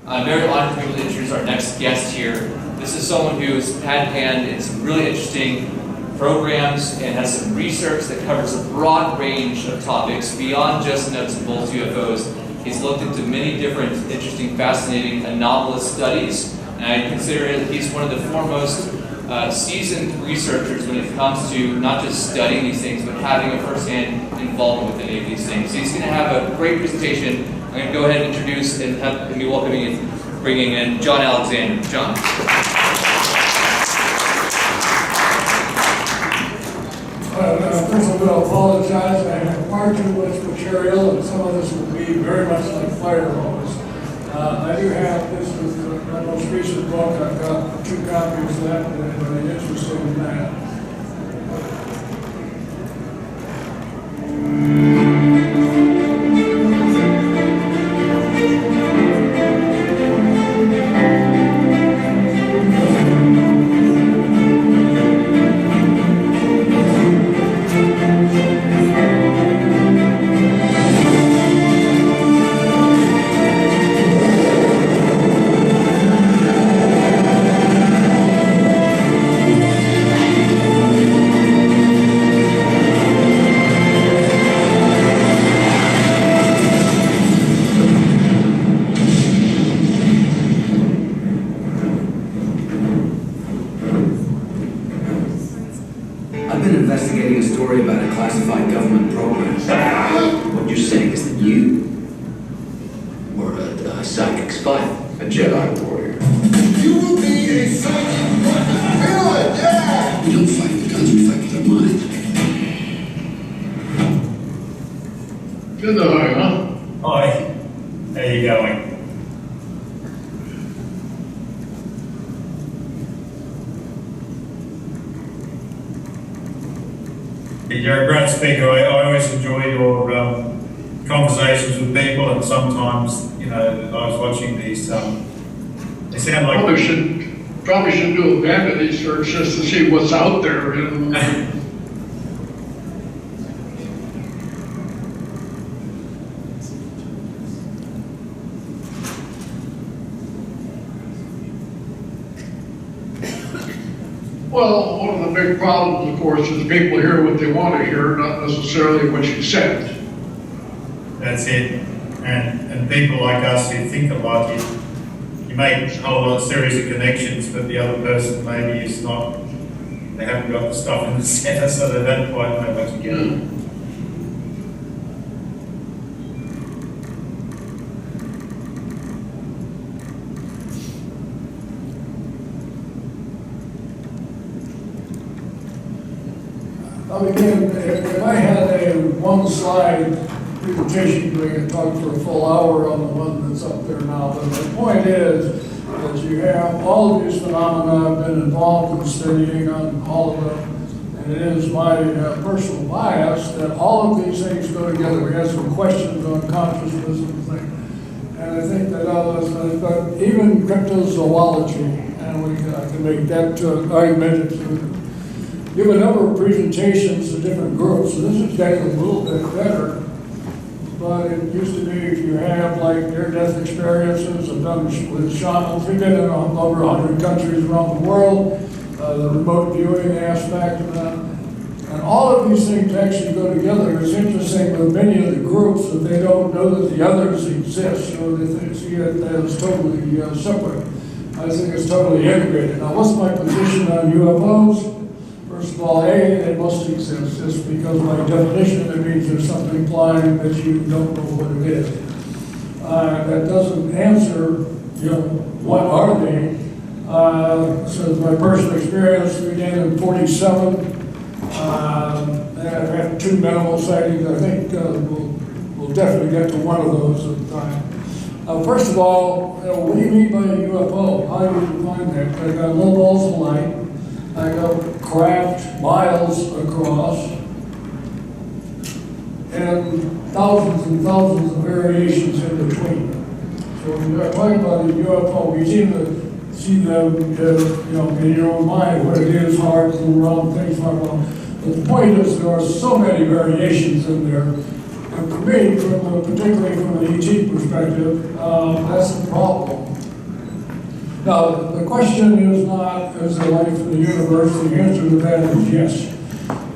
I'm very honored to be able to introduce our next guest here. This is someone who's had a hand in some really interesting programs and has some research that covers a broad range of topics beyond just nuts and bolts UFOs. He's looked into many different interesting, fascinating, anomalous studies, and I consider that he's one of the foremost seasoned researchers when it comes to not just studying these things, but having a first-hand involvement with any of these things. So he's going to have a great presentation. I'm going to go ahead and introduce and have me welcoming and bringing in John Alexander. John. First of all, I apologize. I have far too much material, and some of this will be very much like fire hose. I do have this is my most recent book. I've got 2 copies left, if anybody interested in that. I've been investigating a story about a classified government program. What you're saying is that you were a psychic spy, a Jedi warrior. You will be a psychic weapon. Feel it, yeah! We don't fight with guns, we fight with our mind. Good night, huh? Hi, how you going? You're a great speaker. I always enjoy your conversations with people, and sometimes, you know, I was watching these, they sound like... Probably should do a vanity search just to see what's out there. You know? Well, one of the big problems, of course, is people hear what they want to hear, not necessarily what you said. That's it. And people like us who think alike, you make a whole lot of series of connections, but the other person maybe is not, they haven't got the stuff in the center, so they don't quite know what to get. Again, if I had a one-slide presentation, we could talk for a full hour on the one that's up there now. But the point is that you have all of these phenomena. I've been involved in studying on all of them, and it is my personal bias that all of these things go together. We had some questions on consciousness and things, and I think that others, but even cryptozoology, and I can make that argument. Give a number of presentations to different groups, so this is getting a little bit better. But it used to be if you have like near-death experiences, I've done with shamans, we've been in over 100 countries around the world, the remote viewing aspect of that. And all of these things actually go together. It's interesting with many of the groups that they don't know that the others exist, so they see it as totally separate. I think it's totally integrated. Now, what's my position on UFOs? First of all, they must exist, just because by definition it means there's something flying that you don't know what it is. That doesn't answer, you know, what are they? So my personal experience began in '47, and I've had 2 minimal sightings. I think we'll definitely get to one of those at the time. First of all, what do you mean by a UFO? How do you define that? I got low balls of light. I got craft miles across, and thousands of variations in between. So when you're talking about a UFO, you see them, you know, in your own mind, what it is, hard, wrong, things like that. But the point is, there are so many variations in there. And for me, particularly from an ET perspective, that's the problem. Now, the question is not, is there life in the universe? The answer to that is yes.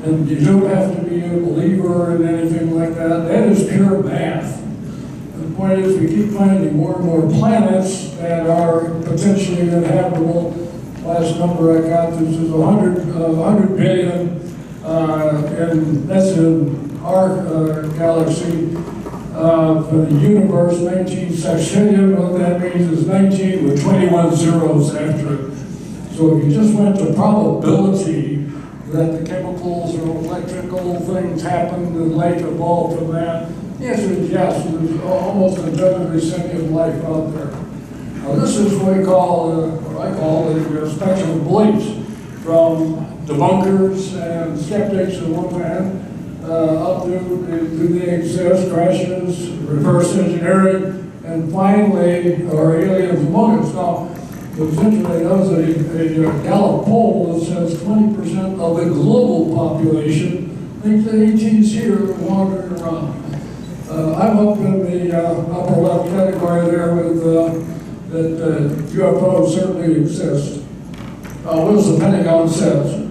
And you don't have to be a believer in anything like that. That is pure math. The point is, we keep finding more and more planets that are potentially inhabitable. Last number I got, this is 100 billion, and that's in our galaxy. For the universe, 19 sextillion, what that means is 19 with 21 zeros after it. So if you just went to probability that the chemicals or electrical things happened and life evolved from that, the answer is yes, there's almost undoubtedly sentient life out there. Now this is what we call, what I call the spectrum of beliefs, from debunkers and skeptics on one hand, up to do they exist, crashes, reverse engineering, and finally, are aliens among us. Now, what's interesting, there's a Gallup poll that says 20% of the global population thinks that ET's here wandering around. I'm up in the upper left category there with that UFOs certainly exist. What does the Pentagon says?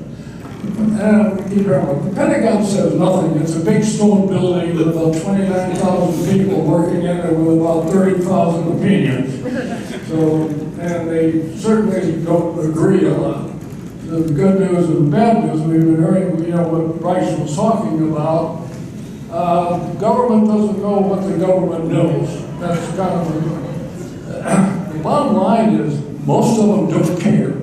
And the Pentagon says nothing. It's a big stone building with about 29,000 people working in it with about 30,000 opinions. So, and they certainly don't agree a lot. The good news and the bad news, we've been hearing, what Bryce was talking about. The government doesn't know what the government knows. That's kind of the bottom line is most of them don't care.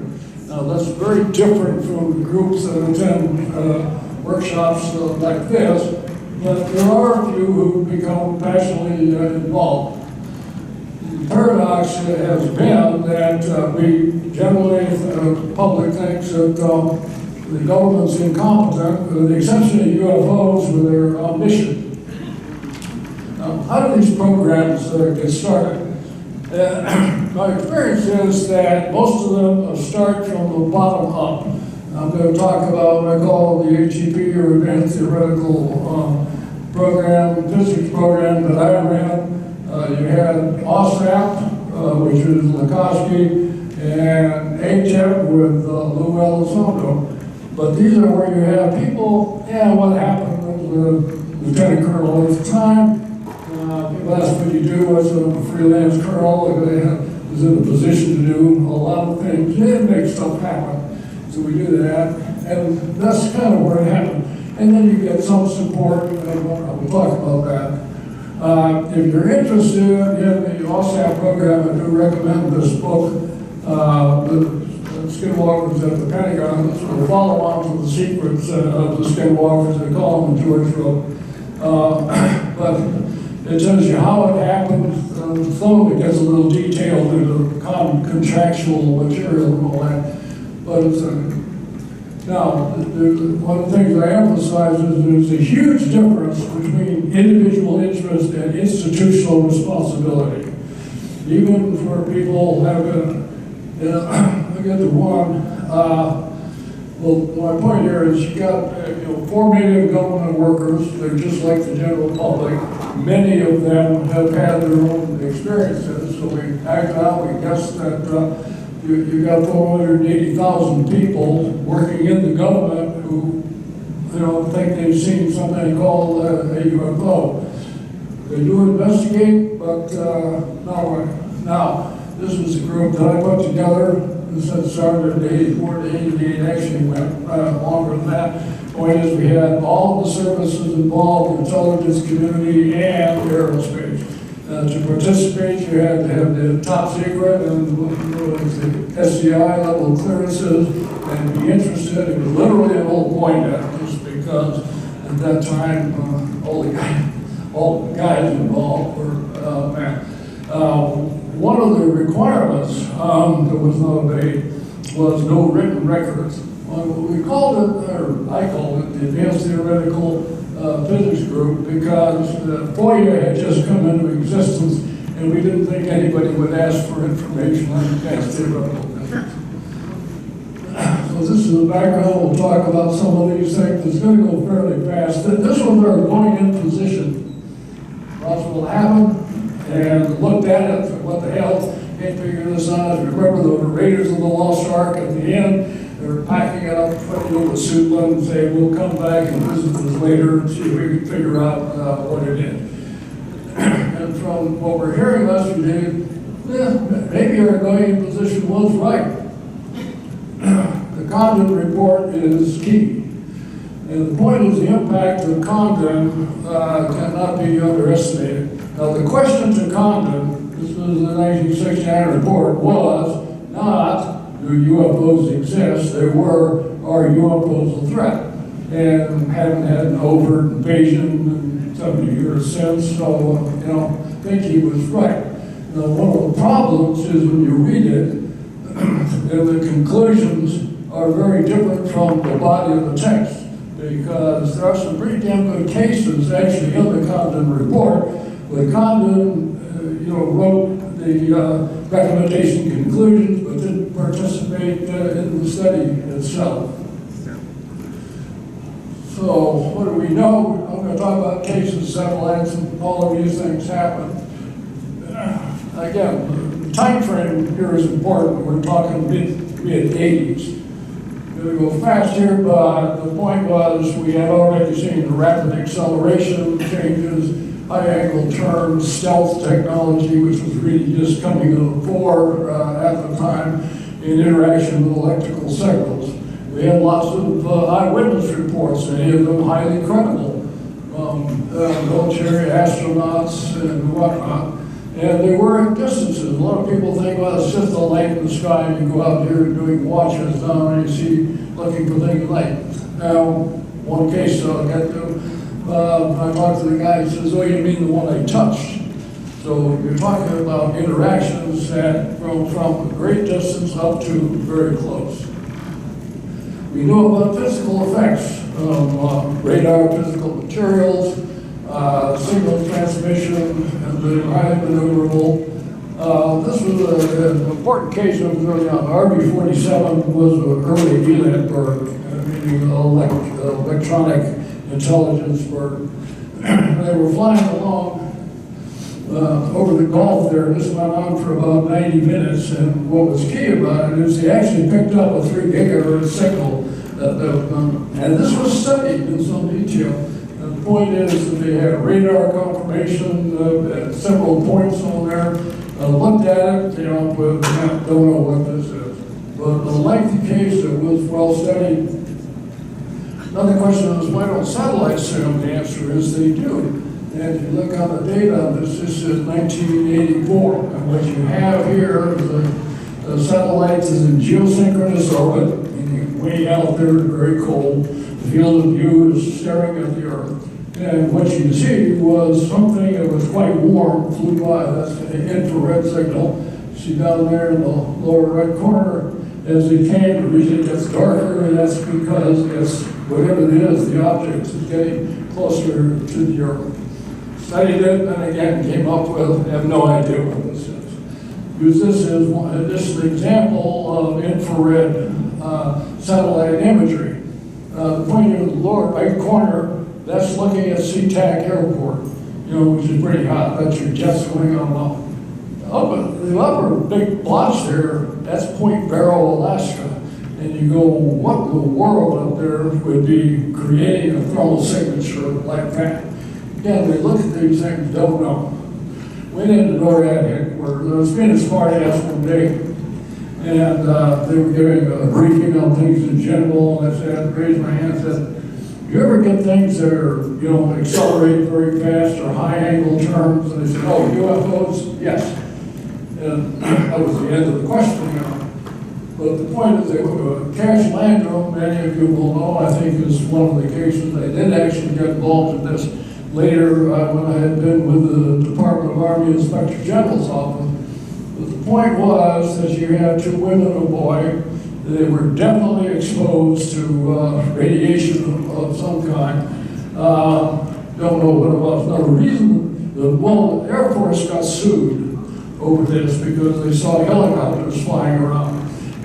Now, that's very different from the groups that attend workshops like this, but there are a few who become passionately involved. The paradox has been that we generally, the public thinks that the government's incompetent, with the exception of UFOs, where they're omniscient. Now, how do these programs get started? My experience is that most of them start from the bottom up. I'm going to talk about what I call the HEP, or Advanced Theoretical Program, Physics Program that I ran. You had OSAP, which is Lukoski, and HEP with Lou Elizondo. But these are where you have people, what happened with Lieutenant Colonel at the time. People ask what you do as a freelance colonel, was in a position to do a lot of things. It makes stuff happen. So we do that, and that's kind of where it happened. And then you get some support, and we'll talk about that. If you're interested in the OSAP program, I do recommend this book, the Skinwalkers at the Pentagon. This will follow on to the secrets of the Skinwalkers, they call them, George wrote. But it tells you how it happened. Some of it gets a little detailed into contractual material and all that. But now, one of the things I emphasize is there's a huge difference between individual interest and institutional responsibility. Even for people having, I get to one. Well, my point here is you got 4 million government workers. They're just like the general public. Many of them have had their own experiences. So we act out. We guess that you got 480,000 people working in the government who think they've seen something called a UFO. They do investigate, but now this is a group that I put together. This had started in 84 to 88, actually went longer than that. Point is, we had all the services involved, intelligence community and aerospace. To participate, you had to have the top secret and the SCI level clearances and be interested. It was literally an old point at this because at that time, all the guys involved were men. One of the requirements that was not obeyed was no written records. We called it, or I called it, the Advanced Theoretical Physics Group because FOIA had just come into existence and we didn't think anybody would ask for information on advanced theoretical physics. So this is the background. We'll talk about some of these things. It's going to go fairly fast. This was our going in position. Roswell happened and looked at it, what the hell. can't figure this out. Remember the Raiders of the Lost Ark at the end? They were packing it up, putting it in the suit and saying, we'll come back and visit this later and see if we can figure out what it is. And from what we're hearing last week, maybe our going position was right. The Condon report is key. And the point is the impact of Condon cannot be underestimated. Now the question to Condon, this was the 1969 report, was not do UFOs exist, they were, are UFOs a threat? And haven't had an overt invasion in 70 years since, so I think he was right. Now one of the problems is when you read it, and the conclusions are very different from the body of the text, because there are some pretty damn good cases actually in the Condon report, where Condon wrote the recommendation conclusions but didn't participate in the study itself. So what do we know? I'm going to talk about cases, satellites, and all of these things happen. Again, the time frame here is important. We're talking mid-80s. We're going to go fast here, but the point was we had already seen the rapid acceleration changes, high-angle turns, stealth technology, which was really just coming to the fore at the time, in interaction with electrical signals. We had lots of eyewitness reports, many of them highly credible, military astronauts and whatnot. And they were at distances. A lot of people think, well, it's just a light in the sky, and you go out here doing watches down and you see, looking for things like. Now, one case I'll get to, I talked to the guy, he says, oh, you mean the one I touched? So you're talking about interactions that from a great distance up to very close. We know about physical effects of radar, physical materials, signal transmission, and the highly maneuverable. This was an important case that was early on. RB-47 was an early ELINT bird, meaning electronic intelligence bird. They were flying along over the Gulf there. This went on for about 90 minutes, and what was key about it is they actually picked up a 3 gigahertz signal. And this was studied in some detail. The point is that they had radar confirmation at several points on there. Looked at it, but don't know what this is. But the lengthy case that was well studied. Another question is, why don't satellites swim? The answer is they do. And if you look on the data on this is 1984. And what you have here is the satellite is in geosynchronous orbit, meaning way out there, very cold. The field of view is staring at the Earth. And what you see was something that was quite warm, flew by. That's an infrared signal. You see down there in the lower right corner, as it came, the reason it gets darker, and that's because it's, whatever it is, the object is getting closer to the Earth. Studied it, and again came up with, I have no idea what this is. Use this as this is an example of infrared satellite imagery. The point in the lower right corner, that's looking at SeaTac Airport, which is pretty hot. That's your jets going on low. The upper big blotch there, that's Point Barrow, Alaska. And you go, what in the world up there would be creating a thermal signature like that? Again, they look at these things, don't know. Went into NORAD headquarters. I was being a smart ass one day, and they were giving a briefing on things in general, and I said, raised my hand and said, do you ever get things that are, accelerate very fast or high angle turns? And they said, oh, UFOs? Yes. And that was the end of the question. But the point is they were Cash Landrum, many of you will know, I think is one of the cases. I did actually get involved in this later when I had been with the Department of Army Inspector General's office. But the point was that you had 2 women and a boy. They were definitely exposed to radiation of some kind. Don't know what it was. Now the reason, the Air Force got sued over this because they saw helicopters flying around.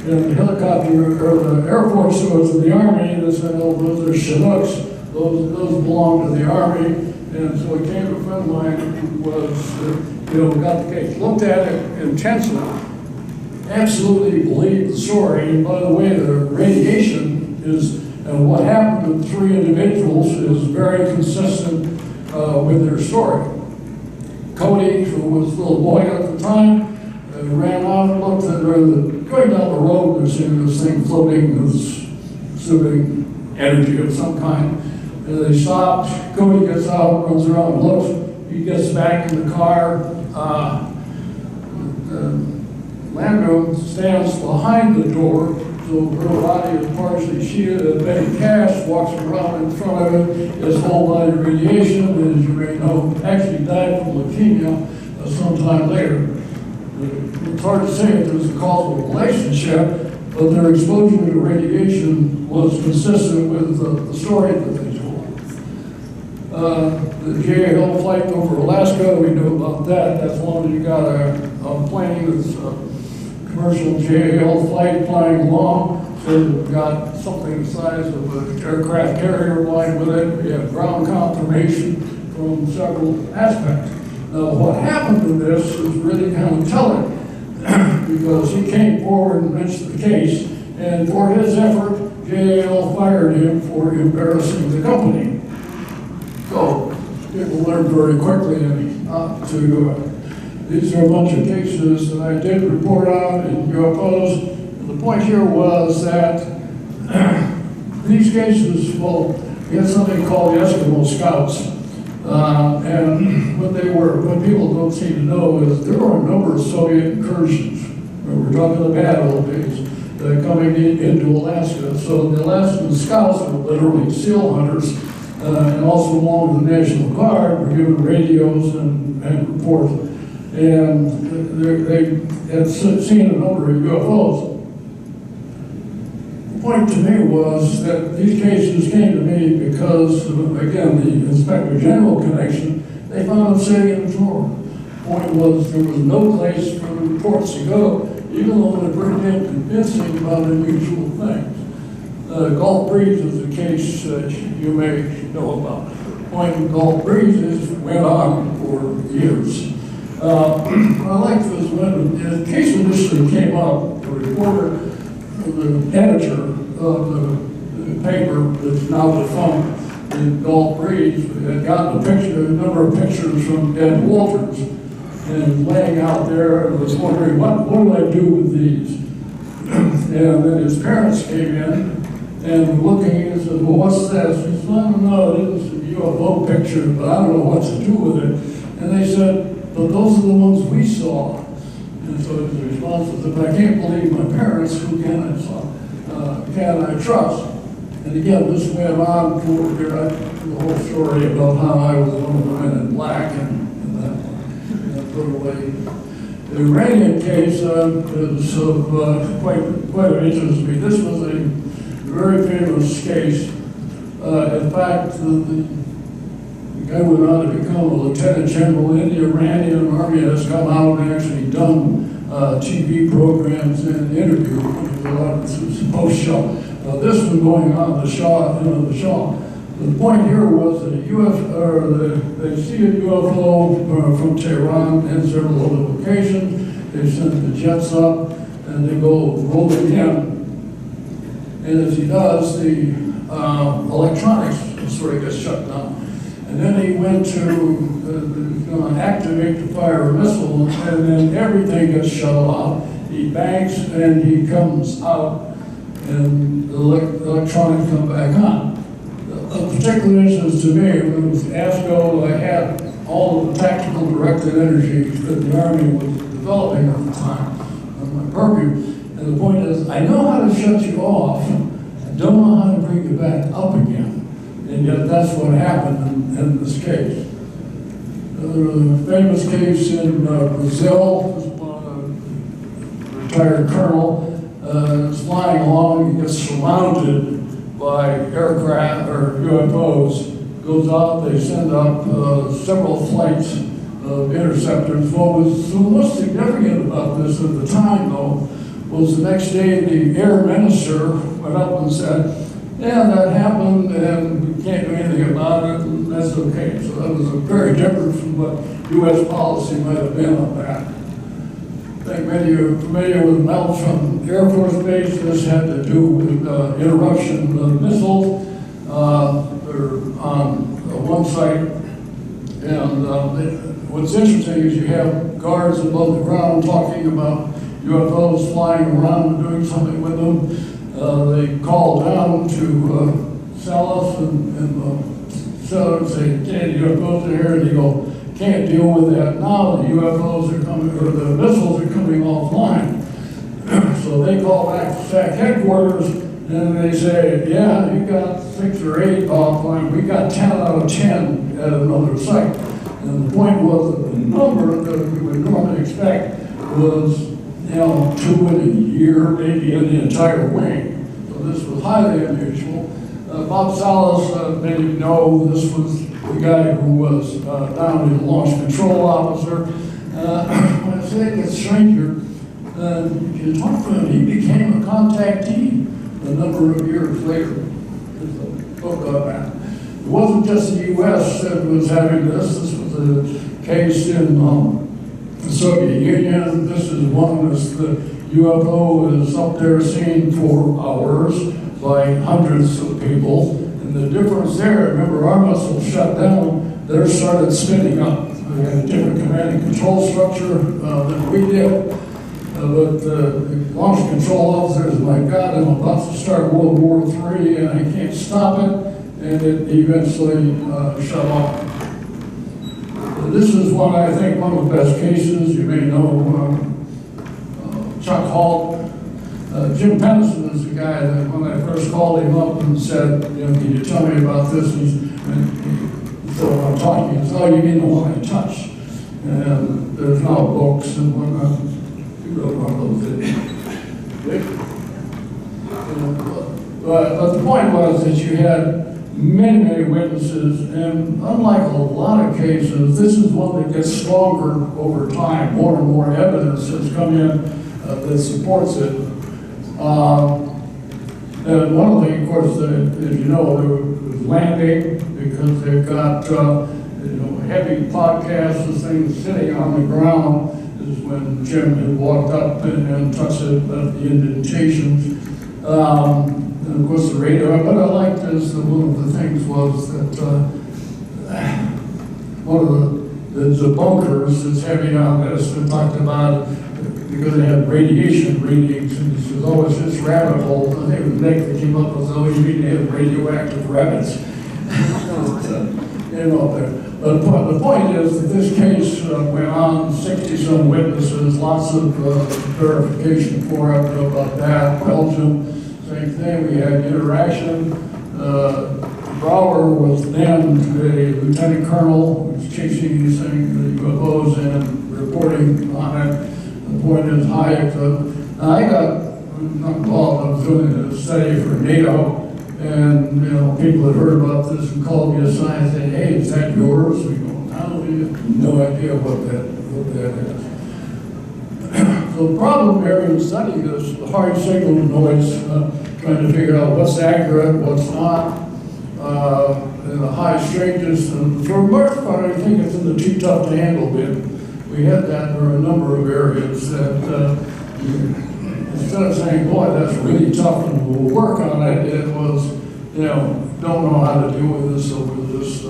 And the helicopter, or the Air Force was in the Army, and they said, oh, those are Chinooks, those belong to the Army. And so it came to a friend of mine who was we got the case, looked at it intensely, absolutely believed the story. And by the way, the radiation is, and what happened to the three individuals is very consistent with their story. Cody, who was a little boy at the time, ran out and looked at going down the road, and seeing this thing floating, this exhibiting energy of some kind. And they stopped. Cody gets out, runs around, and looks. He gets back in the car. Lando stands behind the door, so her body is partially shielded, and Betty Cash walks around in front of it, is whole body radiation, and as you may know, actually died from leukemia sometime later. It's hard to say if there's a causal relationship, but their exposure to radiation was consistent with the story that they told. The JAL flight over Alaska, we know about that. That's one that you got a plane that's commercial JAL flight flying along, so we've got something the size of an aircraft carrier flying with it. We have ground confirmation from several aspects. Now, what happened to this is really kind of telling, because he came forward and mentioned the case, and for his effort, JAL fired him for embarrassing the company. So, people learned very quickly these are a bunch of cases that I did report on in UFOs. And the point here was that these cases, well, we had something called the Eskimo Scouts. And what people don't seem to know is there were a number of Soviet incursions. We're talking the bad old days, coming into Alaska. So the Alaskan Scouts were literally seal hunters, and also along with the National Guard were given radios and reports. And they had seen a number of UFOs. The point to me was that these cases came to me because, again, the Inspector General connection, they found them sitting in the drawer. The point was there was no place for the reports to go, even though they're pretty damn convincing about unusual things. Gulf Breeze is a case that you may know about. The point of Gulf Breeze went on for years. I like this when the case initially came up, the reporter, the editor of the paper that's now defunct in Gulf Breeze had gotten a number of pictures from Ed Walters and laying out there and was wondering, what do I do with these? And then his parents came in and looking and said, well, what's this? He said, I don't know, it is a UFO picture, but I don't know what to do with it. And they said, but those are the ones we saw. And so his response was, if I can't believe my parents, who can I trust? And again, this went on for the whole story about how I was one of the men in black and that sort of way. The Iranian case is of quite of interest to me. This was a very famous case. In fact, the guy went on to become a lieutenant general in the Iranian army, has come out and actually done TV programs and interviews. This was post-Shah. This was going on the Shah. The point here was that they see a UFO from Tehran and several other locations. They send the jets up and they go rolling in. And as he does, the electronics sort of gets shut down. And then he went to activate to fire a missile, and then everything gets shut off. He banks and he comes out, and the electronics come back on. Of particular interest to me, when it was ASCO, I had all of the tactical directed energy that the Army was developing at the time on my purview. And the point is, I know how to shut you off, I don't know how to bring you back up again. And yet that's what happened in this case. The famous case in Brazil, retired colonel, is flying along, he gets surrounded by aircraft or UFOs, goes out, they send up several flights of interceptors. What was the most significant about this at the time, though, was the next day the air minister went up and said, yeah, that happened, and we can't do anything about it, and that's okay. So that was very different from what U.S. policy might have been on that. I think many of you are familiar with melt from Air Force Base. This had to do with interruption of missiles. They're on one site, and what's interesting is you have guards above the ground talking about UFOs flying around and doing something with them. They call down to Salas and say, "Hey, UFOs are here," and they go, "Can't deal with that now. The UFOs are coming, or the missiles are coming offline." So they call back to SAC headquarters, and they say, "Yeah, you got 6 or 8 offline. We got 10 out of 10 at another site." And the point was that the number that we would normally expect was, 2 in a year, maybe in the entire wing. So this was highly unusual. Bob Salas, many of you know, this was the guy who was down as launch control officer. When I say it gets stranger, if you talk to him, he became a contactee a number of years later. There's a book on that. It wasn't just the U.S. that was having this. This was a case in the Soviet Union. This is one that's the UFO is up there seen for hours by hundreds of people. And the difference there, remember our missiles shut down, theirs started spinning up. They had a different command and control structure than we did. But the launch control officers, my God, I'm about to start World War III and I can't stop it. And it eventually shut off. This is one, I think, one of the best cases. You may know Chuck Hall. Jim Pennison is the guy that when I first called him up and said, "Can you tell me about this?" He said, "I'm talking." He said, "Oh, you mean the one I touched?" And there's now books and whatnot. You wrote one of those. But the point was that you had many witnesses, and unlike a lot of cases, this is one that gets stronger over time. More and more evidence has come in that supports it. And one of the things, of course, as you know, there was landing, because they've got heavy podcasts and things sitting on the ground. This is when Jim had walked up and touched it, the indentations. And of course the radar, but I liked is that one of the things was that one of the bunkers that's heavy on this, we talked about because they had radiation readings, and this was always this rabbit hole. I think it was Nick that came up with, "Oh, you mean they have radioactive rabbits?" But the point is that this case went on, 60-some witnesses, lots of verification for it about that. Belgium, same thing, we had interaction. Brower was then a lieutenant colonel who was chasing these things, the UFOs, and reporting on it. The point is, I got not involved, I was doing a study for NATO, and people had heard about this and called me aside and said, "Hey, is that yours?" We go, "No, we have no idea what that is." So the problem here in studying this hard signal noise, trying to figure out what's accurate, what's not, and the high strangeness, and for the most part, I think it's in the too tough to handle bit. We had that. There were a number of areas that instead of saying, "Boy, that's really tough and we'll work on it," it was, don't know how to deal with this over this,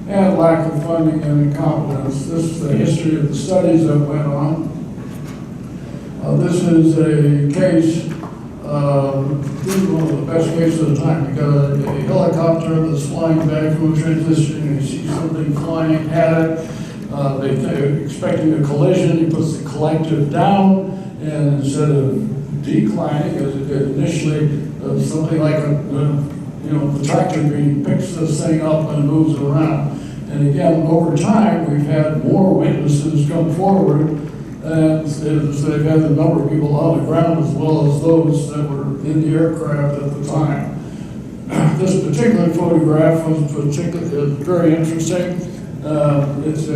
and lack of funding and incompetence. This is the history of the studies that went on. This is a case, this is one of the best cases of the time. You got a helicopter that's flying back from a transition, you see something flying at it. They're expecting a collision. He puts the collective down, and instead of declining as it did initially, something like the tractor beam picks this thing up and moves it around. And again, over time, we've had more witnesses come forward, and they've had the number of people on the ground as well as those that were in the aircraft at the time. This particular photograph is very interesting. It's a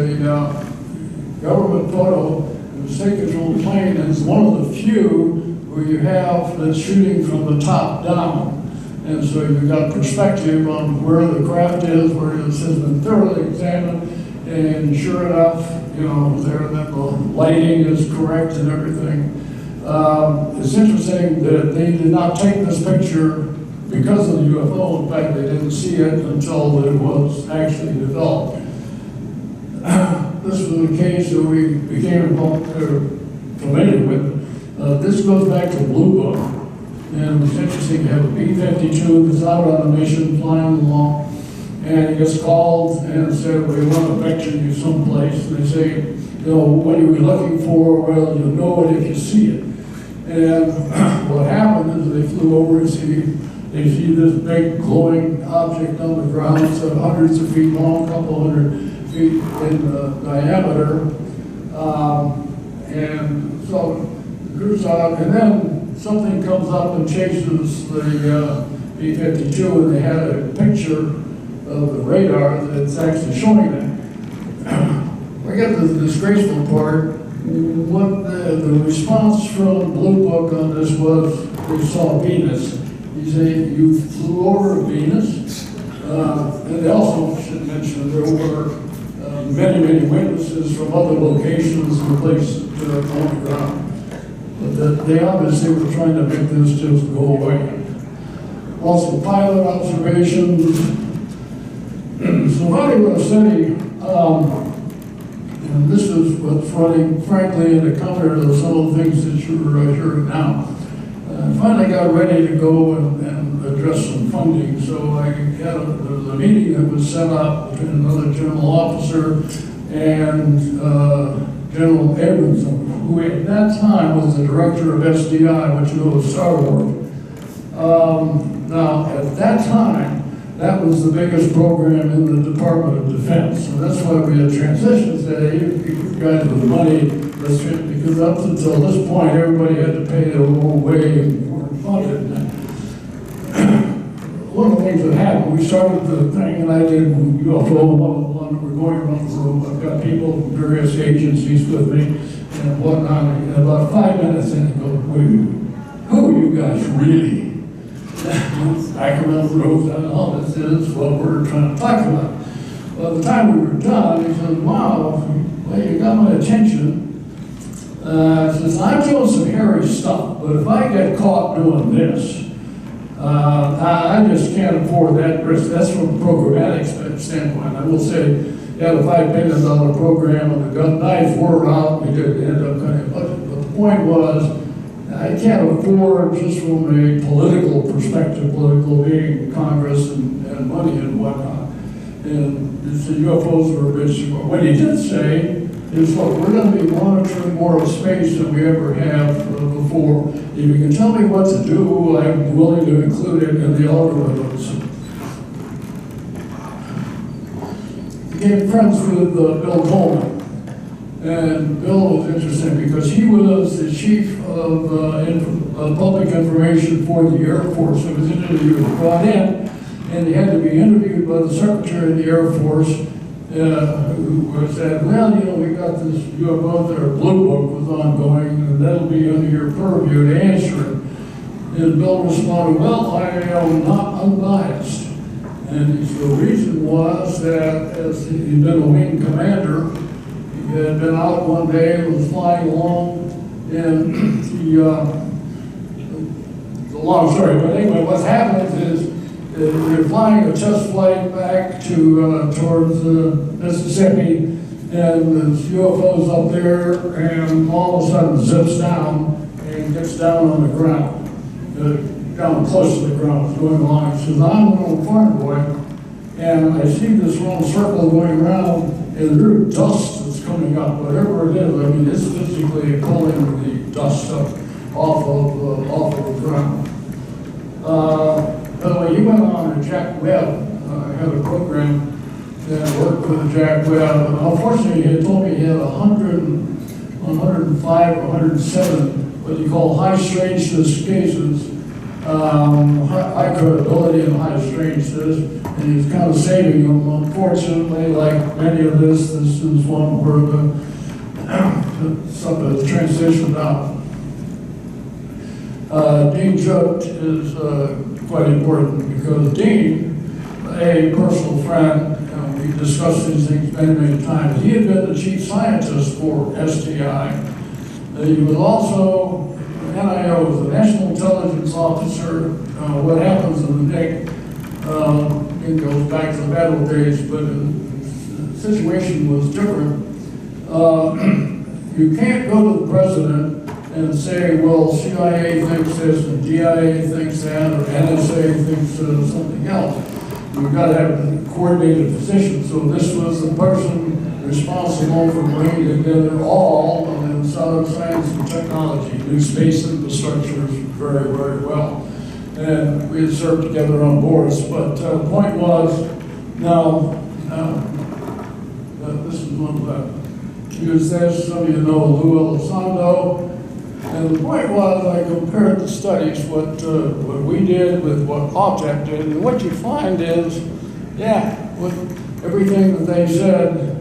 government photo. It was taken from a plane, and it's one of the few where you have that's shooting from the top down. And so you've got perspective on where the craft is, where this has been thoroughly examined, and sure enough, you know, there that the lighting is correct and everything. It's interesting that they did not take this picture because of the UFO. In fact, they didn't see it until it was actually developed. This was a case that we became familiar with. This goes back to Blue Book, and it was interesting to have a B-52 that's out on a mission flying along, and he gets called and said, we want to vector you someplace. And they say, you know, what are we looking for? Well, you'll know it if you see it. And what happened is they flew over and they see this big glowing object on the ground, so hundreds of feet long, a couple hundred feet in diameter. And so it cruise out, and then something comes up and chases the B-52, and they had a picture of the radar that's actually showing that. I get the disgraceful part. What the response from Blue Book on this was, they saw Venus. You say, you flew over Venus? And they also should mention there were many witnesses from other locations and places on the ground. But that they obviously were trying to make this just go away. Also, pilot observations. So if I were to say, and this is what's running, frankly, in the counter to some of the things that you're hearing now. I finally got ready to go and address some funding, so I had there was a meeting that was set up between another general officer and General Abramson, who at that time was the director of SDI, which you know is Star Wars. Now, at that time, that was the biggest program in the Department of Defense. And that's why we had transitions that you guys with money, because up until this point, everybody had to pay their own way and weren't funded. One of the things that happened, we started the thing, and I did UFO one, we're going around the room. I've got people from various agencies with me and whatnot. And about 5 minutes in, I go, wait, who are you guys really? Back around the road, and all this is what we're trying to talk about. By the time we were done, he said, wow, well, you got my attention. He says, I'm doing some hairy stuff, but if I get caught doing this, I just can't afford that risk. That's from a programmatic standpoint. I will say, you had a $5 billion program, and the gun knife were out, we did end up cutting a budget. But the point was, I can't afford, just from a political perspective, political being Congress and money and whatnot. And the UFOs were a bitch. What he did say is, look, we're going to be monitoring more of space than we ever have before. If you can tell me what to do, I'm willing to include it in the algorithms. He became friends with Bill Coleman. And Bill was interesting because he was the chief of public information for the Air Force. It was brought in, and he had to be interviewed by the Secretary of the Air Force, who said, well, you know, we got this UFO there, Blue Book was ongoing, and that'll be under your purview to answer it. And Bill responded, well, I am not unbiased. And the reason was that as he'd been a wing commander, he had been out one day, was flying along, and the long story, but anyway, what happens is they're flying a test flight back to towards Mississippi, and this UFO's up there, and all of a sudden zips down and gets down on the ground, down close to the ground, going along. He says, I'm a little farm boy, and I see this round circle going around, and there's dust that's coming up, whatever it is. I mean, it's physically pulling the dust up off of the ground. By the way, he went on to Jack Webb. I had a program that worked with Jack Webb. And unfortunately, he had told me he had 105 or 107 what you call high strangeness cases, high credibility and high strangeness, and he's kind of saving them. Unfortunately, like many of this is one where some of the transitioned out. Dean Judd is quite important because Dean, a personal friend, we discussed these things many, many times. He had been the chief scientist for STI. He was also NIO, was the National Intelligence Officer. What happens in the NIC, it goes back to the battle days, but the situation was different. You can't go to the president and say, well, CIA thinks this, and DIA thinks that, or NSA thinks something else. You've got to have a coordinated position. So this was the person responsible for bringing together all of the Southern science and technology, new space infrastructures very, very well. And we had served together on boards. But the point was, now, this is one of the, use this, some of you know Lou Elizondo. And the point was, I compared the studies, what we did with what Object did, and what you find is, with everything that they said,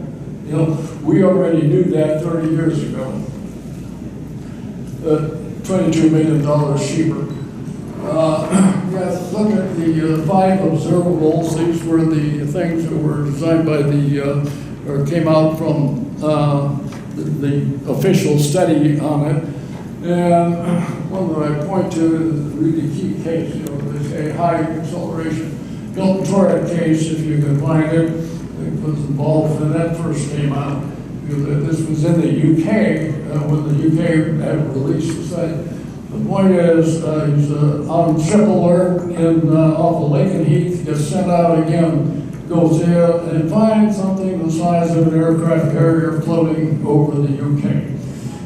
we already knew that 30 years ago. $22 million cheaper. Look at the 5 observables. These were the things that were designed by or came out from the official study on it. And one that I point to is a really key case, they say high acceleration. Milton Torrid case, if you can find it, was involved when that first came out. This was in the UK, when the UK had released the study. The point is, he's on triple alert off of Laken Heath, gets sent out again, goes there and finds something the size of an aircraft carrier floating over the UK.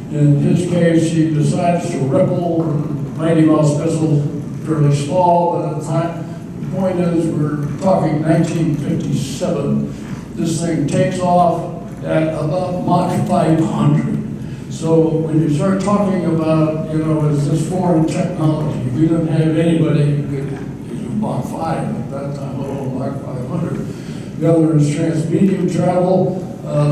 In his case, he decides to ripple Mighty Mouse missile, fairly small, but at the time, the point is, we're talking 1957. This thing takes off at about Mach 500. So when you start talking about, is this foreign technology, we didn't have anybody who could use Mach 5 at that time, let alone Mach 500. The other is transmedium travel.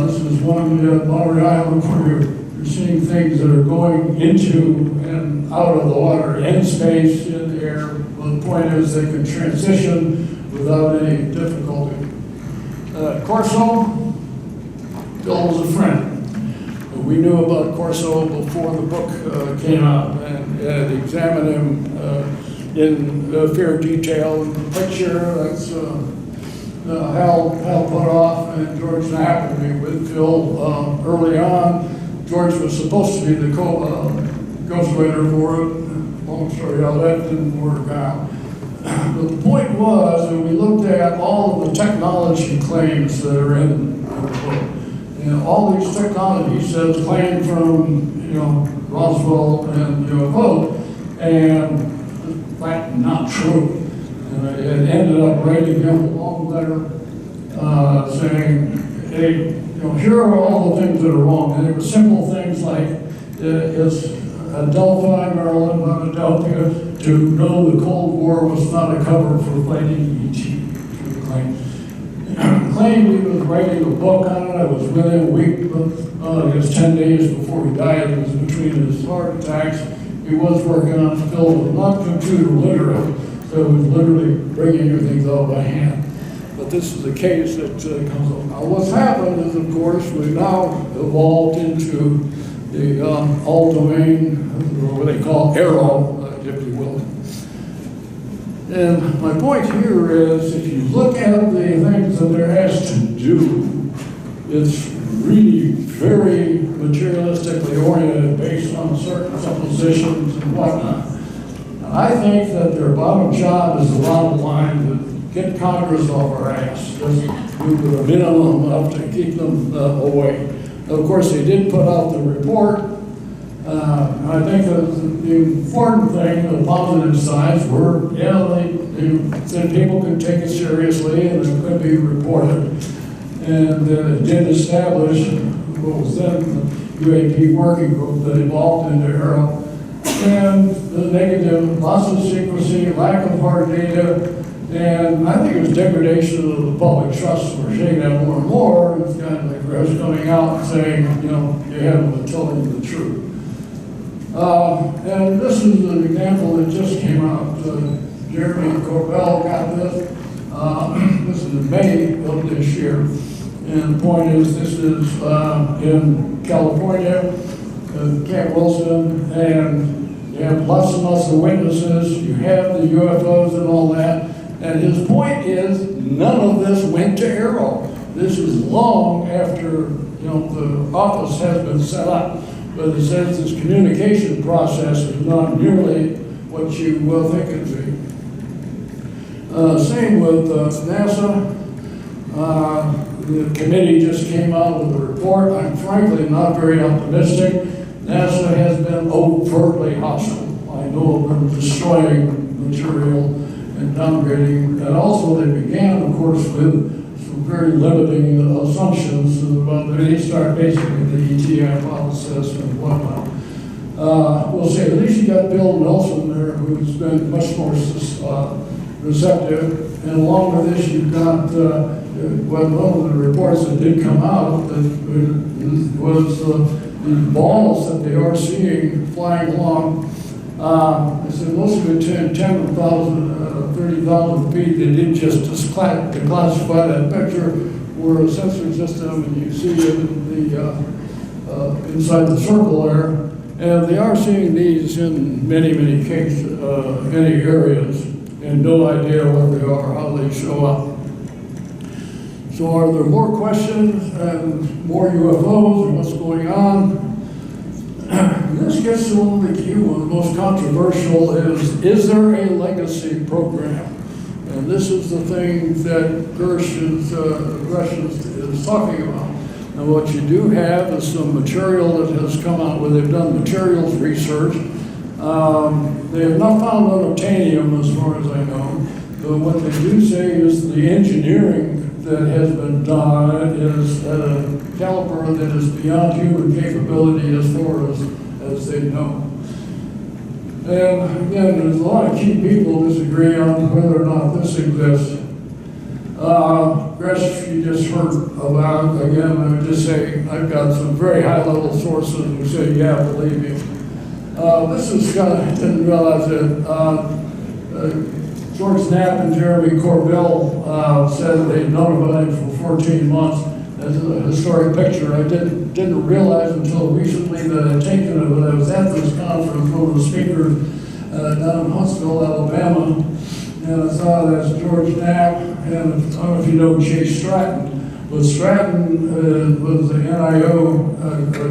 This is one of Monterey Island where you're seeing things that are going into and out of the water, in space, in the air. Well, the point is they can transition without any difficulty. Corso, Bill was a friend. We knew about Corso before the book came out and had examined him in fair detail. The picture, that's Hal put off and George Knapp and me with Phil early on. George was supposed to be the ghostwriter for it. Long story how that didn't work out. But the point was that we looked at all of the technology claims that are in the book. All these technologies says claim from Roswell and UFO, and in fact not true. And it ended up writing him a long letter saying, hey, here are all the things that are wrong. And they were simple things like, is Adelphi, Maryland, not Adelphia, to know the Cold War was not a cover for fighting ET. Claimed he was writing a book on it. I was with him a week, I guess 10 days before he died. It was between his heart attacks. He was working on a film, not computer literate, so he was literally bringing everything out by hand. But this is the case that comes up. Now what's happened is, of course, we've now evolved into the all-domain, or what they call ARROW, if you will. And my point here is, if you look at the things that they're asked to do, it's really very materialistically oriented based on certain suppositions and whatnot. And I think that their bottom job is the bottom line, to get Congress off our ass, just do the minimum enough to keep them away. Of course, they did put out the report. I think the important thing, the positive sides were, they said people could take it seriously and it could be reported. And it did establish what was then the UAP working group that evolved into ARROW. And the negative, lots of secrecy, lack of hard data, and I think it was degradation of the public trust. We're seeing that more and more. It's kind of like Rush coming out and saying, you haven't been telling the truth. And this is an example that just came out Jeremy Corbell got this. This is in May of this year. And the point is, this is in California, Camp Wilson, and you have lots and lots of witnesses. You have the UFOs and all that. And his point is, none of this went to Arrow. This is long after the office has been set up. But it says this communication process is not nearly what you will think it would be. Same with NASA. The committee just came out with a report. I'm frankly not very optimistic. NASA has been overtly hostile. I know of them destroying material and downgrading. And also they began, of course, with some very limiting assumptions about they start basically the ET hypothesis and whatnot. We'll say at least you got Bill Nelson there, who's been much more receptive. And along with this, you've got one of the reports that did come out that was the balls that they are seeing flying along. I said most of it 10,000, 30,000 feet. They did just declassify that picture where a sensor system, and you see it in the inside the circle there. And they are seeing these in many, many cases, many areas, and no idea what they are, how they show up. So are there more questions and more UFOs and what's going on? This gets to one of the key ones, the most controversial is there a legacy program? And this is the thing that Gershon's is talking about. And what you do have is some material that has come out where they've done materials research. They have not found unobtainium as far as I know, but what they do say is the engineering that has been done is at a caliber that is beyond human capability as far as they know. And again, there's a lot of key people disagree on whether or not this exists. Rest you just heard about, again, I would just say I've got some very high-level sources who say, yeah, believe me. This is kind of, I didn't realize it. George Knapp and Jeremy Corbell said they'd known about it for 14 months. That's a historic picture. I didn't realize until recently that I'd taken it, but I was at this conference, one of the speakers down in Huntsville, Alabama, and I saw that's George Knapp, and I don't know if you know Chase Stratton, but Stratton was the NIO, the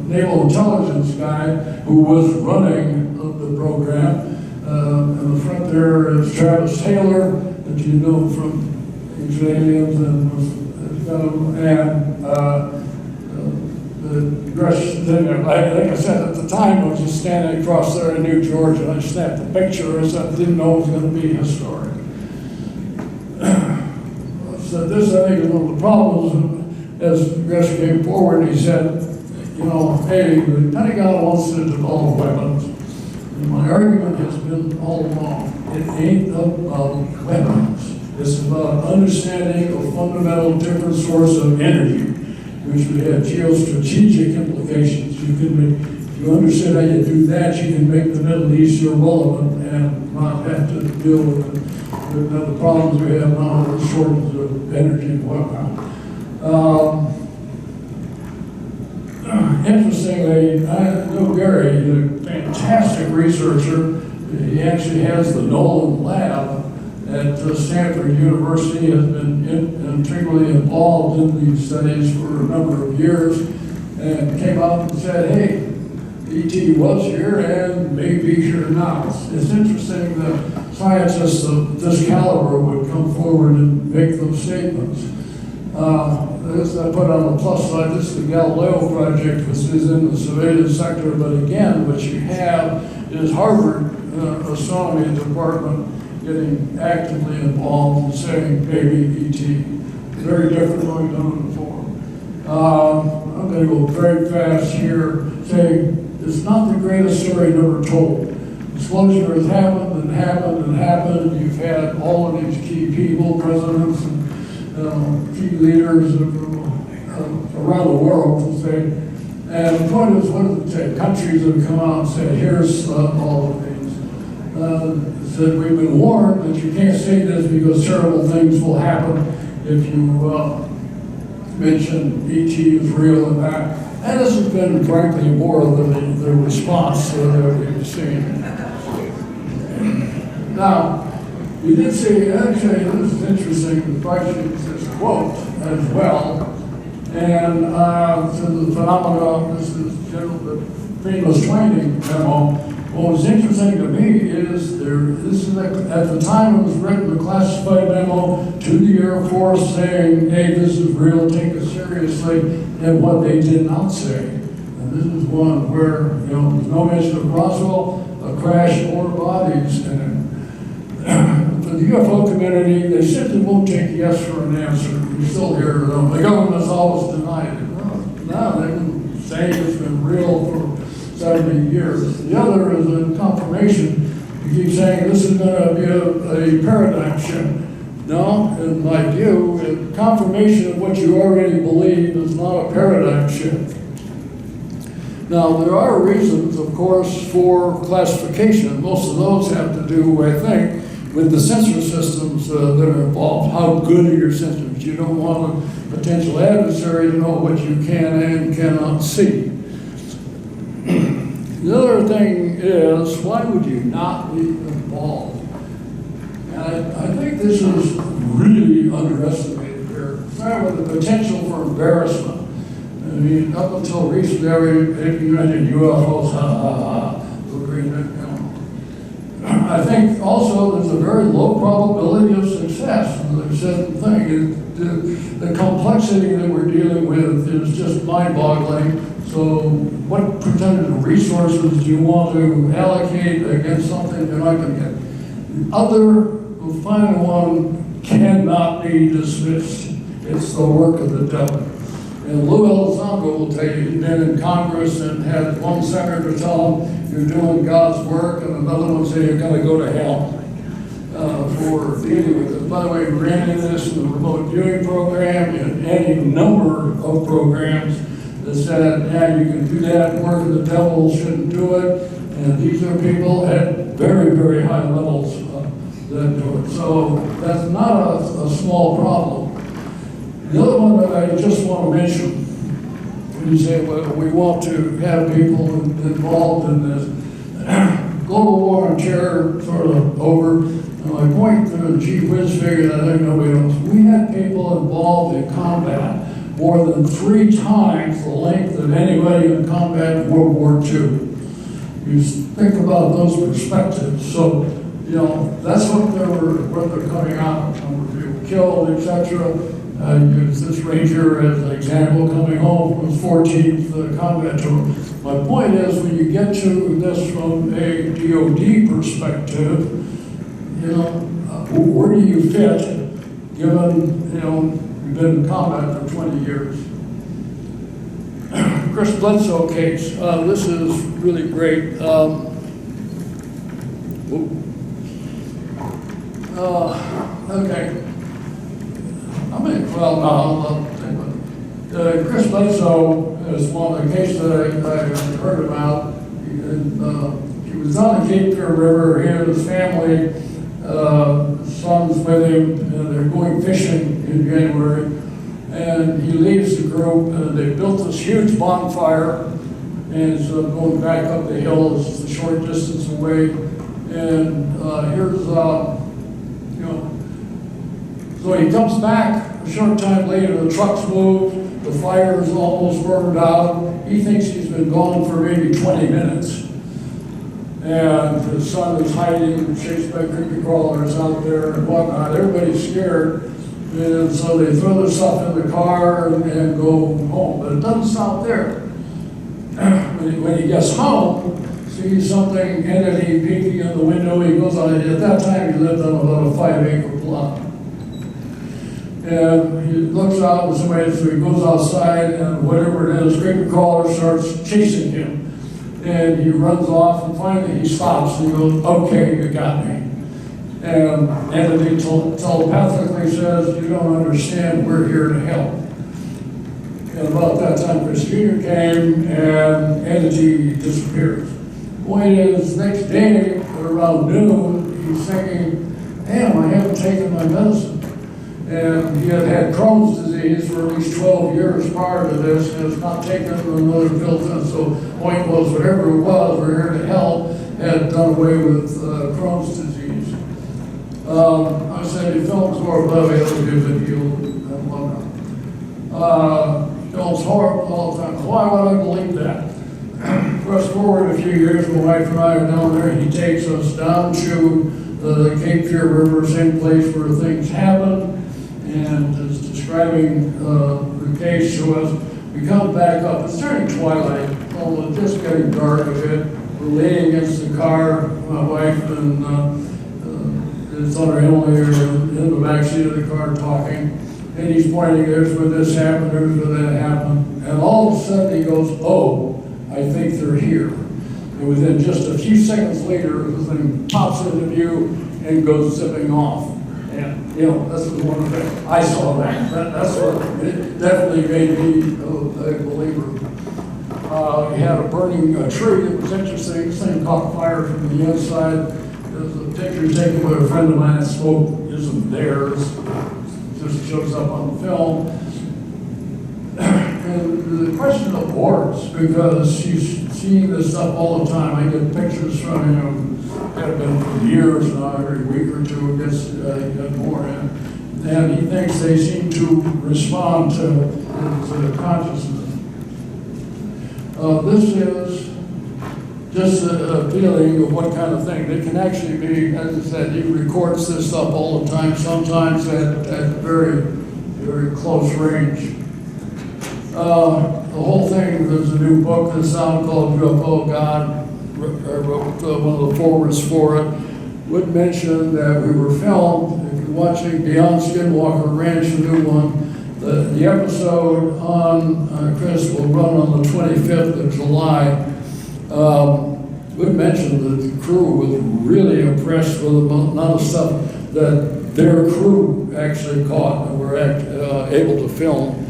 Naval Intelligence guy who was running the program. In the front there is Travis Taylor, that you know from Ancient Aliens, like I said, at the time I was just standing across there in New Georgia, and I snapped a picture and I didn't know it was going to be historic. So this, I think, is one of the problems. As Rush came forward, he said, hey, the Pentagon wants to develop weapons. And my argument has been all along, it ain't about weapons. It's about understanding a fundamental different source of energy, which would have geostrategic implications. If you understand how you do that, you can make the Middle East irrelevant and not have to deal with the problems we have now with shortage of energy and whatnot. Interestingly, I know Gary, he's a fantastic researcher. He actually has the Nolan Lab at Stanford University, has been integrally involved in these studies for a number of years, and came out and said, hey, ET was here and may be here now. It's interesting that scientists of this caliber would come forward and make those statements. This I put on the plus side, this is the Galileo project, which is in the civilian sector, but again, what you have is Harvard astronomy department getting actively involved and saying maybe ET. Very different than we've done before. I'm going to go very fast here, saying it's not the greatest story never told. Disclosure has happened and happened and happened. You've had all of these key people, presidents and key leaders around the world to say, and the point is, what does it say? Countries have come out and said, here's all of these. said, we've been warned that you can't say this because terrible things will happen if you mention ET is real and that. And this has been, frankly, more than the response that we've seen. Now, you did see, actually, this is interesting, the question is quote as well. And so the phenomena, this is the famous training memo. What was interesting to me is this is at the time it was written, the classified memo to the Air Force saying, hey, this is real, take it seriously, and what they did not say. And this is one where, there's no mention of Roswell, a crash, or bodies in it. For the UFO community, they simply won't take yes for an answer. You still hear them. The government has always denied it. No, they've been saying it's been real for 70 years. The other is a confirmation. You keep saying this is going to be a paradigm shift. No, in my view, confirmation of what you already believe is not a paradigm shift. Now, there are reasons, of course, for classification. Most of those have to do, I think, with the sensor systems that are involved. How good are your sensors? You don't want a potential adversary to know what you can and cannot see. The other thing is, why would you not be involved? And I think this is really underestimated here. Start with the potential for embarrassment. I mean, up until recently, you mentioned UFOs, I think also there's a very low probability of success. There's a thing, the complexity that we're dealing with is just mind-boggling. So what percentage of resources do you want to allocate against something you're not going to get? The final one cannot be dismissed. It's the work of the devil. And Lou Elizondo will tell you, he's been in Congress and had one senator tell him, you're doing God's work, and another one say you're going to go to hell for dealing with it. By the way, we ran into this in the remote viewing program and any number of programs that said, yeah, you can do that, work of the devil, shouldn't do it. And these are people at very, very high levels that do it. So that's not a small problem. The other one that I just want to mention, when you say, well, we want to have people involved in this, global war on terror sort of over. And my point to the chief whiz figure that I think nobody knows, we had people involved in combat more than 3 times the length of anybody in combat in World War II. You think about those perspectives. So, that's what they're coming out. Number of people killed, etc. Use this ranger as an example, coming home from his 14th combat tour. My point is, when you get to this from a DoD perspective, where do you fit, given, you've been in combat for 20 years? Chris Bledsoe case, this is really great. Okay. Chris Bledsoe is one of the cases that I heard about. He was on the Cape Fear River. He and his family, sons with him, and they're going fishing in January. And he leaves the group, and they built this huge bonfire, and it's going back up the hill. It's a short distance away. And here's, so he comes back. A short time later, the truck's moved, the fire is almost burned out. He thinks he's been gone for maybe 20 minutes. And his son is hiding, chased by creepy crawlers out there and whatnot. Everybody's scared. And so they throw their stuff in the car and go home. But it doesn't stop there. When he gets home, sees something, entity peeking in the window. He goes on, at that time he lived on about a 5-acre plot. And he looks out with somebody, so he goes outside, and whatever it is, creepy crawler starts chasing him. And he runs off, and finally he stops, and he goes, okay, you got me. And entity telepathically says, you don't understand, we're here to help. And about that time, Chris Jr. came, and entity disappears. Point is, next day, around noon, he's thinking, damn, I haven't taken my medicine. And he had Crohn's disease for at least 12 years prior to this, and has not taken another pill since. So the point was, whatever it was, we're here to help, had done away with Crohn's disease. I said he films more above the other dude and whatnot. Films horrible all the time. Why would I believe that? Fast forward a few years, my wife and I are down there, and he takes us down to the Cape Fear River, same place where things happened, and is describing the case to us. We come back up, it's during twilight, it's just getting dark a bit. We're laying against the car, my wife and his other Emily are in the back seat of the car talking, and he's pointing, there's where this happened, there's where that happened, and all of a sudden he goes, oh, I think they're here. And within just a few seconds later, the thing pops into view and goes zipping off. And, you know, this was one of the things, I saw that. That's what it definitely made me a believer. We had a burning tree. It was interesting. This thing caught fire from the inside. There's a picture taken by a friend of mine. Smoke isn't theirs. It just shows up on the film. And the question of boards, because she's seeing this stuff all the time. I get pictures from him, have been for years now, every week or two, it gets more in. And he thinks they seem to respond to his consciousness. This is just a feeling of what kind of thing. It can actually be, as I said, he records this stuff all the time, sometimes at very, very close range. The whole thing, there's a new book that's out called UFO God. I wrote one of the forwards for it. Would mention that we were filmed, if you're watching Beyond Skinwalker Ranch, a new one, the episode on Chris will run on the 25th of July. Would mention that the crew was really impressed with the amount of stuff that their crew actually caught and were able to film.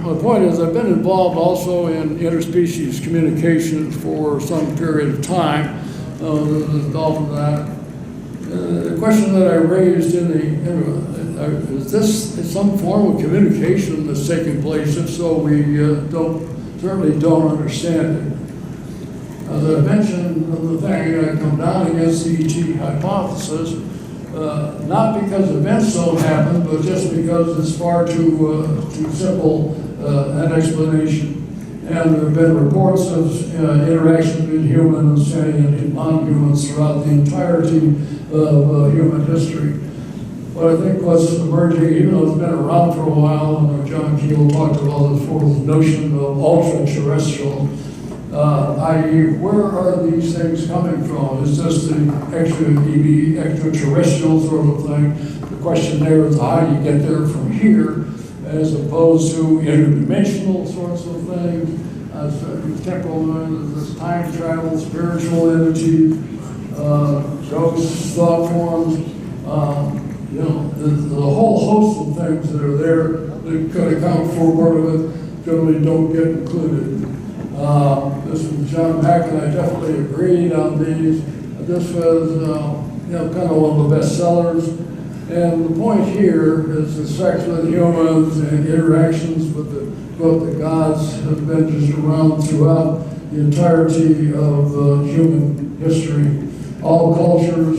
The point is, I've been involved also in interspecies communication for some period of time. The question that I raised is this some form of communication that's taking place? If so, we certainly don't understand it. As I mentioned, the thing I come down against the ET hypothesis, not because events don't happen, but just because it's far too simple an explanation. And there have been reports of interactions between humans and non-humans throughout the entirety of human history. But I think what's emerging, even though it's been around for a while, and John Keel talked about this whole notion of ultra-terrestrial, i.e., where are these things coming from? Is this the extraterrestrial sort of thing? The question there is, how do you get there from here, as opposed to interdimensional sorts of things, temporal, this time travel, spiritual entity, ghosts, thought forms, the whole host of things that are there that could account for part of it generally don't get included. This was John Mack, and I definitely agreed on these. This was, kind of one of the bestsellers. And the point here is the sex with humans and interactions with the gods have been just around throughout the entirety of human history, all cultures.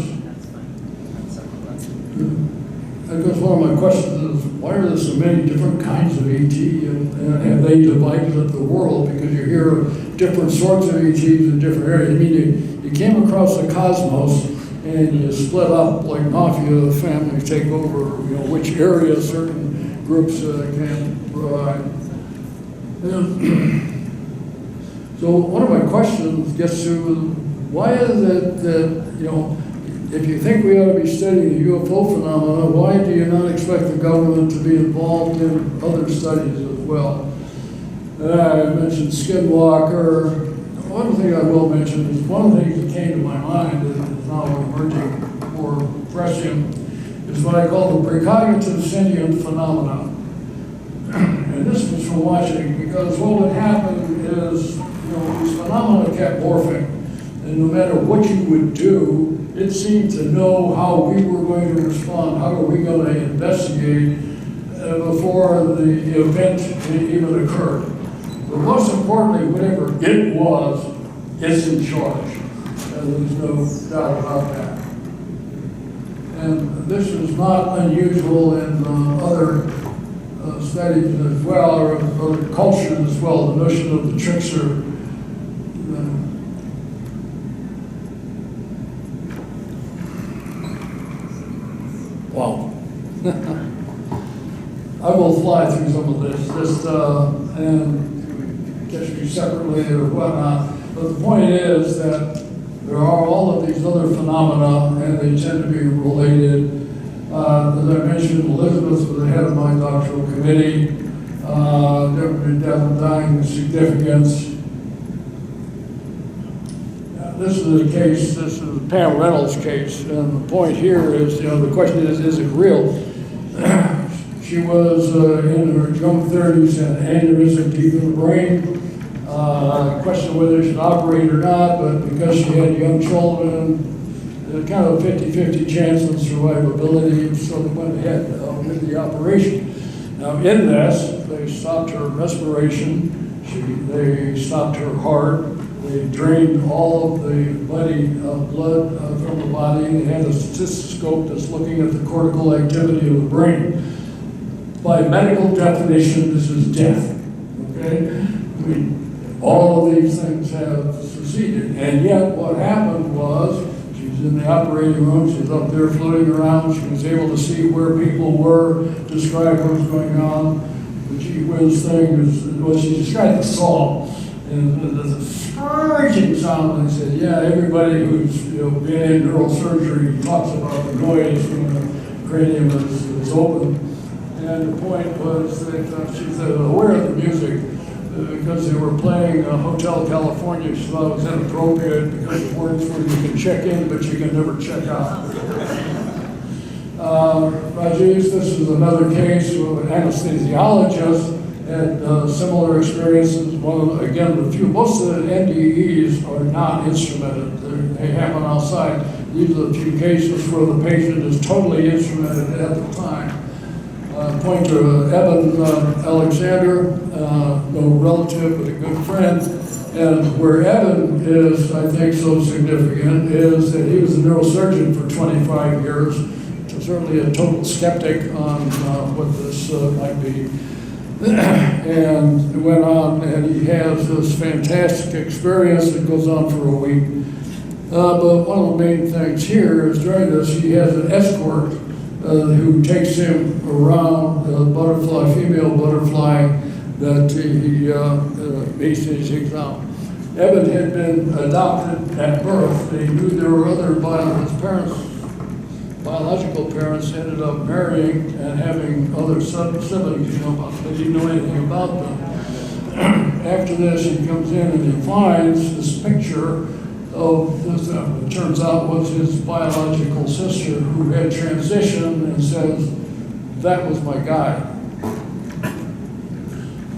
I guess one of my questions is, why are there so many different kinds of ET, and have they divided up the world? Because you hear of different sorts of ETs in different areas. I mean, you came across the cosmos, and you split up like mafia families take over, which area certain groups can provide. So one of my questions gets to why is it that, if you think we ought to be studying the UFO phenomena, why do you not expect the government to be involved in other studies as well? I mentioned Skinwalker. One thing I will mention is one of the things that came to my mind that is now emerging more prescient is what I call the precognitive sentient phenomena. And this was from watching, because what would happen is, these phenomena kept morphing. and no matter what you would do, it seemed to know how we were going to respond, how are we going to investigate before the event even occurred. But most importantly, whatever it was, it's in charge. There's no doubt about that. And this is not unusual in other studies as well, or other cultures as well, the notion of the trickster. Wow. I will fly through some of this, just and catch me separately or whatnot. But the point is that there are all of these other phenomena, and they tend to be related. As I mentioned, Elizabeth was the head of my doctoral committee. Death and dying significance. This is a case, this is Pam Reynolds' case, and the point here is, the question is it real? She was in her young 30s and aneurysm deep in the brain. Question whether she should operate or not, but because she had young children, kind of a 50-50 chance of survivability, so they went ahead with the operation. Now in this, they stopped her respiration, they stopped her heart, they drained all of the blood from the body, and they had a stethoscope that's looking at the cortical activity of the brain. By medical definition, this is death, okay? I mean, all of these things have succeeded, and yet what happened was, she was in the operating room, she was up there floating around, she was able to see where people were, describe what was going on. The gee whiz thing is, well, she described the song, and there's a screeching sound, and I said, yeah, everybody who's been in neurosurgery talks about the noise when the cranium is open. And the point was that she was aware of the music because they were playing Hotel California. She thought it was inappropriate because the words were you can check in, but you can never check out. Rajesh, this is another case where an anesthesiologist had similar experiences. Again, most of the NDEs are not instrumented. They happen outside. These are the few cases where the patient is totally instrumented at the time. Point to Evan Alexander, no relative, but a good friend. And where Evan is, I think, so significant is that he was a neurosurgeon for 25 years, so certainly a total skeptic on what this might be. And went on, and he has this fantastic experience that goes on for a week. But one of the main things here is during this, he has an escort who takes him around a butterfly, female butterfly, that he meets in his exam. Evan had been adopted at birth. They knew there were other biological parents ended up marrying and having other siblings, but they didn't know anything about them. After this, he comes in and he finds this picture of this, it turns out was his biological sister who had transitioned, and says, that was my guy.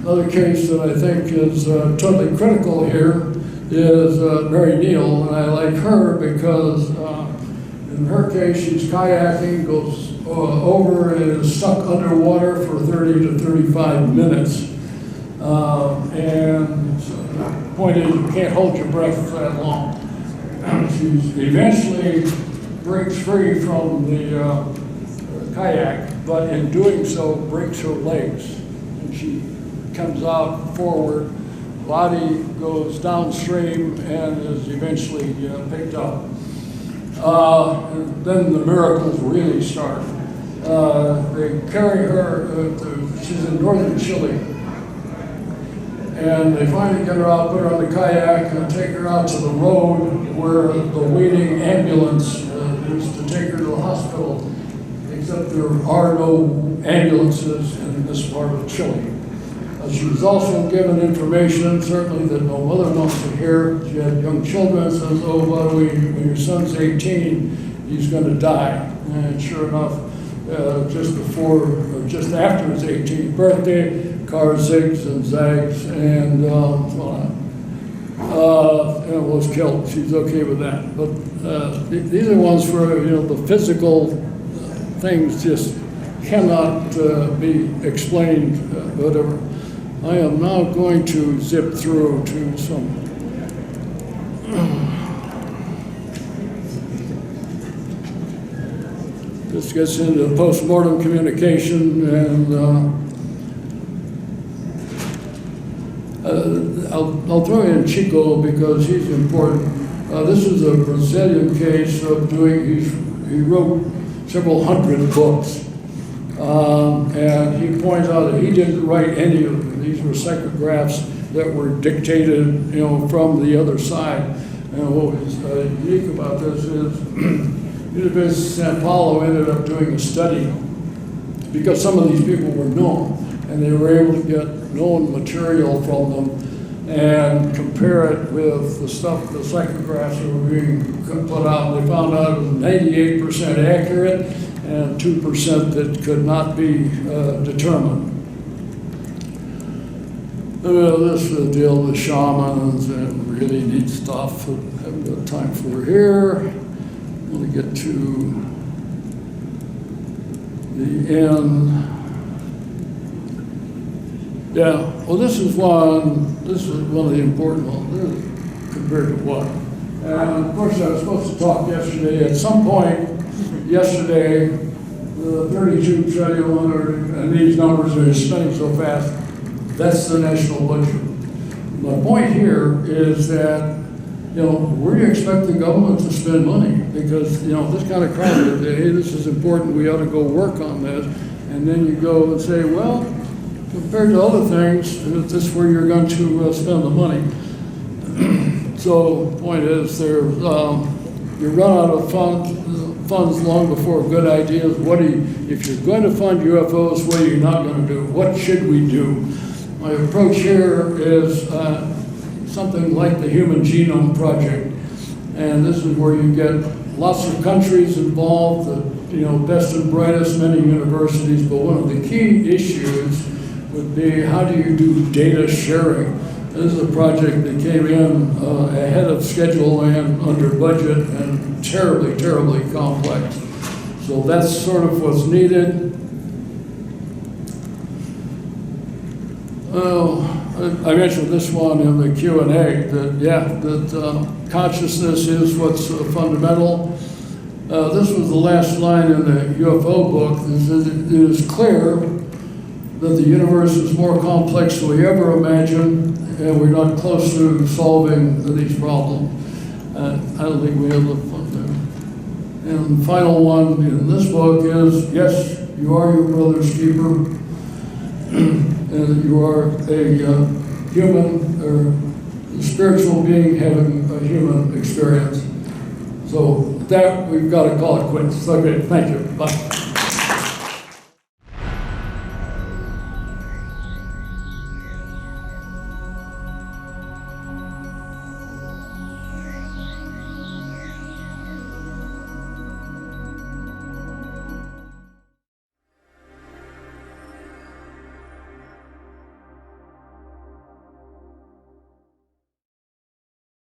Another case that I think is totally critical here is Mary Neal, and I like her because in her case, she's kayaking, goes over and is stuck underwater for 30 to 35 minutes. And the point is, you can't hold your breath for that long. She eventually breaks free from the kayak, but in doing so, breaks her legs. And she comes out forward, body goes downstream, and is eventually picked up. And then the miracles really start. They carry her, she's in northern Chile, and they finally get her out, put her on the kayak, and take her out to the road where the waiting ambulance is to take her to the hospital, except there are no ambulances in this part of Chile. She was also given information, certainly that no mother wants to hear. She had young children, says, oh, by the way, when your son's 18, he's going to die. And sure enough, just after his 18th birthday, car zigs and zags, and and was killed. She's okay with that. But these are ones where, you know, the physical things just cannot be explained, whatever. I am now going to zip through to some. This gets into post-mortem communication, and I'll throw in Chico because he's important. This is a Brazilian case of he wrote several hundred books. And he points out that he didn't write any of them. These were psychographs that were dictated, you know, from the other side. And what was unique about this is University of Sao Paulo ended up doing a study because some of these people were known, and they were able to get known material from them and compare it with the stuff, the psychographs that were being put out. They found out it was 98% accurate and 2% that could not be determined. This is the deal with shamans and really neat stuff that I haven't got time for here. I'm going to get to the end. Yeah, well, this is one of the important ones compared to what. And of course, I was supposed to talk yesterday. At some point yesterday, the 32 trillion, and these numbers are spinning so fast, that's the national budget. My point here is that, you know, where do you expect the government to spend money? Because, you know, this kind of crowd, hey, this is important, we ought to go work on this. And then you go and say, well, compared to other things, this is where you're going to spend the money. So the point is, you run out of funds long before good ideas. If you're going to fund UFOs, what are you not going to do? What should we do? My approach here is something like the Human Genome Project. And this is where you get lots of countries involved, the best and brightest, many universities, but one of the key issues would be how do you do data sharing? This is a project that came in ahead of schedule and under budget and terribly, terribly complex. So that's sort of what's needed. I mentioned this one in the Q&A, that consciousness is what's fundamental. This was the last line in the UFO book. It is clear that the universe is more complex than we ever imagined, and we're not close to solving these problems. I don't think we have the fun there. And the final one in this book is, yes, you are your brother's keeper, and you are a human or a spiritual being having a human experience. So with that, we've got to call it quits. Okay, thank you. Bye.